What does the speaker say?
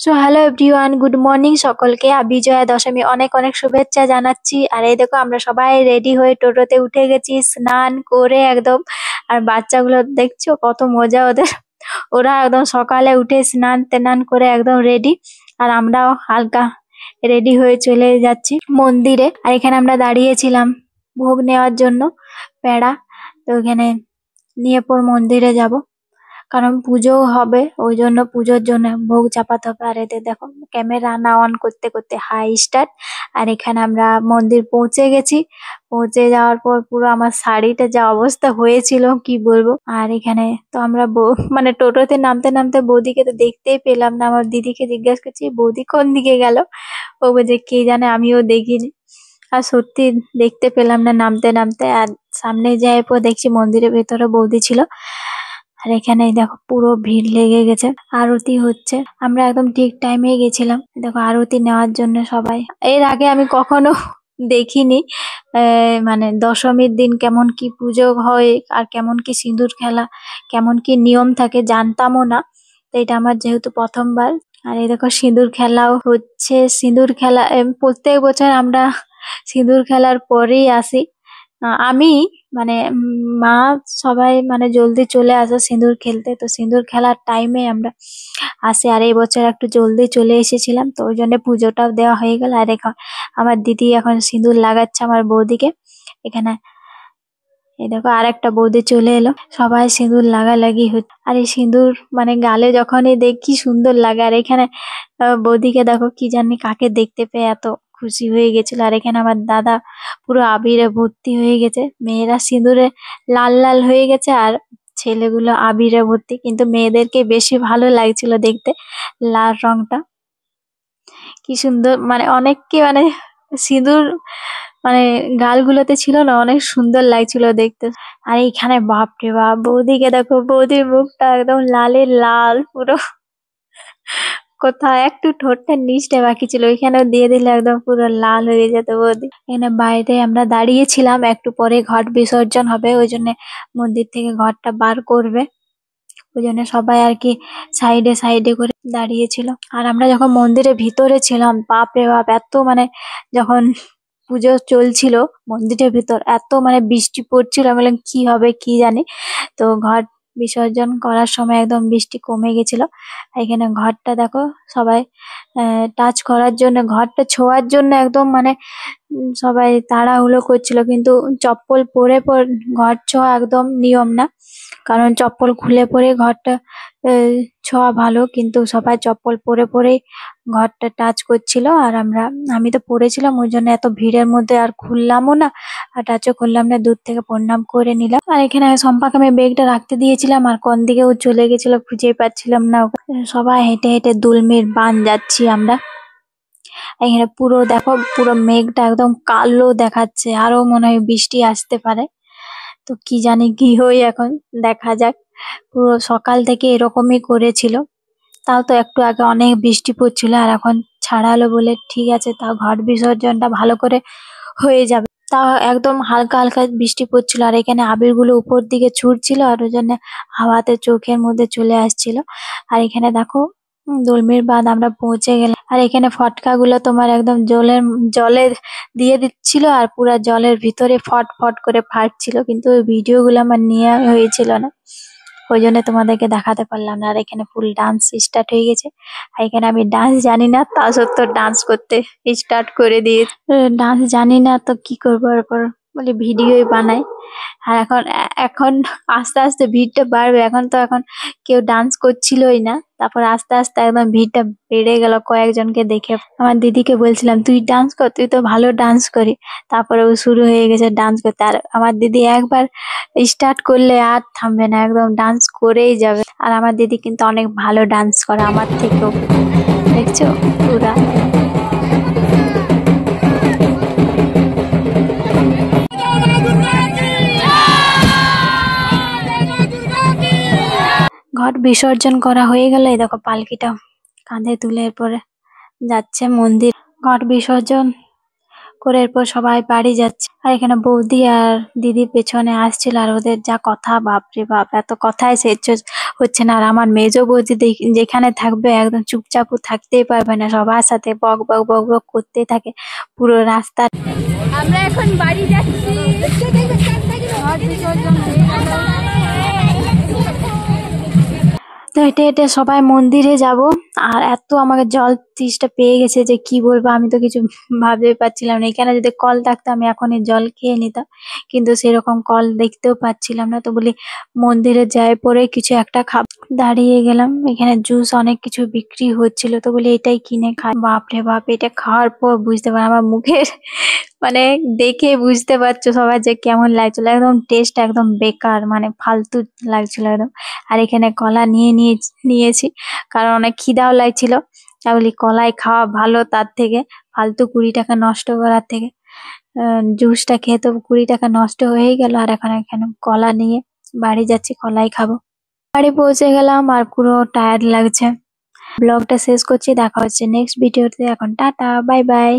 So hello everyone, good morning সকলকে। বিজয়া দশমী অনেক অনেক শুভেচ্ছা জানাচ্ছি। আর এই দেখো আমরা সবাই রেডি হয়ে টোটোতে উঠে গেছি স্নান করে একদম। আর বাচ্চাগুলো দেখছো কত মজা ওদের। ওরা একদম সকালে উঠে স্নান টান করে একদম রেডি। আর আমরাও হালকা রেডি হয়ে চলে যাচ্ছি মন্দিরে। আর এখানে আমরা দাঁড়িয়েছিলাম ভোগ নেওয়ার জন্য, পেড়া। তো এখানে নিয়ে পর মন্দিরে যাব, কারণ পুজোও হবে, ওই জন্য পুজোর জন্য ভোগ চাপাতে হবে। আর এদের দেখো ক্যামেরা না অন করতে করতে হাই স্টার্ট। আর এখানে আমরা মন্দির পৌঁছে গেছি। পৌঁছে যাওয়ার পর পুরো আমার শাড়িটা যা অবস্থা হয়েছিল কি বলবো। আর এখানে তো আমরা মানে টোটোতে নামতে নামতে বৌদিকে তো দেখতেই পেলাম না। আমার দিদিকে জিজ্ঞাসা করছি বৌদি কোন দিকে গেল, ও বলছে কে জানে, আমিও দেখিনি। আর সত্যি দেখতে পেলাম না নামতে নামতে। আর সামনে যাই পর দেখছি মন্দিরের ভেতরে বৌদি ছিল। আর এখানে দেখো পুরো ভিড় লেগে গেছে, আরতি হচ্ছে। আমরা একদম ঠিক টাইমে গেছিলাম দেখো আরতি নেওয়ার জন্য সবাই। এর আগে আমি কখনো দেখিনি মানে দশমীর দিন কেমন কি পুজো হয়, আর কেমন কি সিঁদুর খেলা, কেমন কি নিয়ম থাকে জানতামও না। তো এটা আমার যেহেতু প্রথমবার। আর এই দেখো সিঁদুর খেলাও হচ্ছে। সিঁদুর খেলা প্রত্যেক বছর আমরা সিঁদুর খেলার পরেই আসি। আমি মানে মা সবাই মানে জলদি চলে আসে সিঁদুর খেলতে। তো সিঁদুর খেলার টাইমে আমরা আসি। আর এই বছর একটু জলদি চলে এসেছিলাম, তো ওই জন্য পুজোটাও দেওয়া হয়ে গেল। আর এখন আমার দিদি এখন সিঁদুর লাগাচ্ছে আমার বৌদিকে এখানে। এই দেখো আর একটা বৌদি চলে এলো, সবাই সিঁদুর লাগালাগি হচ্ছে। আর এই সিঁদুর মানে গালে যখনই দেখি সুন্দর লাগে। আর এখানে বৌদিকে দেখো কি জানি কাকে দেখতে পেয়ে এত খুশি হয়ে গেছিল। আর এখানে আমার দাদা পুরো আবিরে ভর্তি হয়ে গেছে। মেয়েরা সিঁদুরে লাল লাল হয়ে গেছে, আর ছেলেগুলো আবিরে ভর্তি। কিন্তু মেয়েদেরকে বেশি ভালো লাগছিল দেখতে লাল রংটা, কি সুন্দর। মানে অনেককে মানে সিঁদুর মানে গালগুলোতে ছিল না, অনেক সুন্দর লাগছিল দেখতে। আর এইখানে বাপরে বাপ বৌদিকে দেখো, বৌদির মুখটা একদম লালে লাল পুরো। কোথাও একটু ঠোঁটটার নিচটা বাকি ছিল, ওইখানেও দিয়ে দিলে একদম পুরো লাল হয়ে যেত বৌদি। এখানে বাইরে আমরা দাঁড়িয়েছিলাম, একটু পরে ঘট বিসর্জন হবে, ওই জন্য মন্দির থেকে ঘরটা বার করবে। ওই জন্য সবাই আর কি সাইডে সাইডে করে দাঁড়িয়েছিল। আর আমরা যখন মন্দিরের ভিতরে ছিলাম বাপ রে বাপ, এত মানে যখন পুজো চলছিল মন্দিরের ভিতর এত মানে বৃষ্টি পড়ছিল, আমি বললাম কি হবে কি জানি। তো ঘট বিসর্জন করার সময় একদম বৃষ্টি কমে গেছিল। এখানে ঘরটা দেখো সবাই টাচ করার জন্য, ঘরটা ছোঁয়ার জন্য একদম মানে সবাই তাড়াহুড়ো করছিল। কিন্তু চপ্পল পরে পর ঘর ছোঁয়া একদম নিয়ম না, কারণ চপ্পল খুলে পরে ঘরটা ছোঁয়া ভালো। কিন্তু সবাই চপ্পল পরে পরেই ঘরটা টাচ করছিল। আর আমি তো পরেছিলাম, ওই জন্য এত ভিড়ের মধ্যে আর খুললামও না, আর টাচও করলাম না, দূর থেকে প্রণাম করে নিলাম। আর এখানে সম্পাকে আমি ব্যাগটা রাখতে দিয়েছিলাম, আর কোন দিকে ও চলে গেছিল খুঁজেই পাচ্ছিলাম না ওকে। সবাই হেঁটে হেঁটে দুলমির বান যাচ্ছি আমরা। এখানে পুরো দেখো পুরো মেঘটা একদম কালো দেখাচ্ছে, আরো মনে হয় বৃষ্টি আসতে পারে। তো কি জানি কি হয় এখন, দেখা যাক। পুরো সকাল থেকে এরকমই করেছিল, তাও তো একটু আগে অনেক বৃষ্টি পড়ছিল, আর এখন ছাড়ালো বলে ঠিক আছে, তাও ঘট বিসর্জনটা ভালো করে হয়ে যাবে। তাও একদম হালকা হালকা বৃষ্টি পড়ছিল। আর এখানে আবিরগুলো উপর দিকে ছুটছিল, আর ওই জন্য হাওয়াতে চোখের মধ্যে চলে আসছিল। আর এখানে দেখো দোলমির বাঁধ আমরা পৌঁছে গেলাম। আর এখানে ফটকা গুলো তোমার একদম জলে দিয়ে দিচ্ছিল, আর পুরা জলের ভিতরে ফট ফট করে ফাটছিল। কিন্তু ওই ভিডিও গুলো আমার নেওয়া হয়েছিল না, ওই জন্য তোমাদেরকে দেখাতে পারলাম না। আর এখানে ফুল ডান্স স্টার্ট হয়ে গেছে। আর এখানে আমি ডান্স জানি না, তা সত্ত্বেও ডান্স করতে স্টার্ট করে দিয়ে, ডান্স জানি না তো কি করবো, এরপর বলে ভিডিওই বানাই। আর এখন এখন আস্তে আস্তে ভিড়টা বাড়বে। এখন কেউ ডান্স করছিলই না, তারপর আস্তে আস্তে একদম ভিড়টা বেড়ে গেল কয়েকজনকে দেখে। আমার দিদিকে বলছিলাম তুই ডান্স কর, তুই তো ভালো ডান্স করি। তারপরে ও শুরু হয়ে গেছে ডান্স করতে। আর আমার দিদি একবার স্টার্ট করলে আর থামবে না, একদম ডান্স করেই যাবে। আর আমার দিদি কিন্তু অনেক ভালো ডান্স করে আমার থেকেও, দেখছো পুরা। ঘট বিসর্জন করা হয়ে গেল, এই দেখো পালকিটা কাঁধে তুলে এরপরে যাচ্ছে মন্দির। ঘট বিসর্জন করে এরপর সবাই বাড়ি যাচ্ছে। আর এখানে বৌদি আর দিদি পেছনে আসছিল, আর ওদের যা কথা, বাপরে বাপ, এত কথাই শেষ হচ্ছে না। আর আমার মেজো বৌদি যেখানে থাকবে একদম চুপচাপ থাকতেই পারবে না, সবার সাথে বক বক বক বক করতেই থাকে পুরো রাস্তা। আমরা এখন বাড়ি যাচ্ছি। তো হেঁটে হেঁটে সবাই মন্দিরে যাব। আর এত আমাকে জল তেষ্টা পেয়ে গেছে যে কি বলবো, আমি তো কিছু ভাবতে পারছিলাম না। এখানে যদি কল থাকতো আমি এখনই জল খেয়ে নিতাম, কিন্তু সেরকম কল দেখতেও পাচ্ছিলাম না। তো বলি মন্দিরে যাই, পরে কিছু একটা দাঁড়িয়ে গেলাম। এখানে জুস অনেক কিছু বিক্রি হচ্ছিল, তো বলি এটাই কিনে খাই। বাপরে বাপ, এটা খাওয়ার পর বুঝতে পারি আমার মুখের মানে দেখে বুঝতে পারছো সবাই যে কেমন লাগছিল, একদম টেস্ট একদম বেকার, মানে ফালতু লাগছিল একদম। আর এখানে কলা নিয়েছি, কারণ অনেক খিদাও লাগছিল। তা বলি কলাই খাওয়া ভালো তার থেকে, ফালতু 20 টাকা নষ্ট করার থেকে। জুসটা খেয়ে তো 20 টাকা নষ্ট হয়েই গেল। আর এখন এখানে কলা নিয়ে বাড়ি যাচ্ছি, কলাই খাবো। বাড়ি পৌঁছে গেলাম আর পুরো টায়ার্ড লাগছে। ব্লগটা শেষ করছি, দেখা হচ্ছে নেক্সট ভিডিওতে। এখন টাটা, বাই বাই।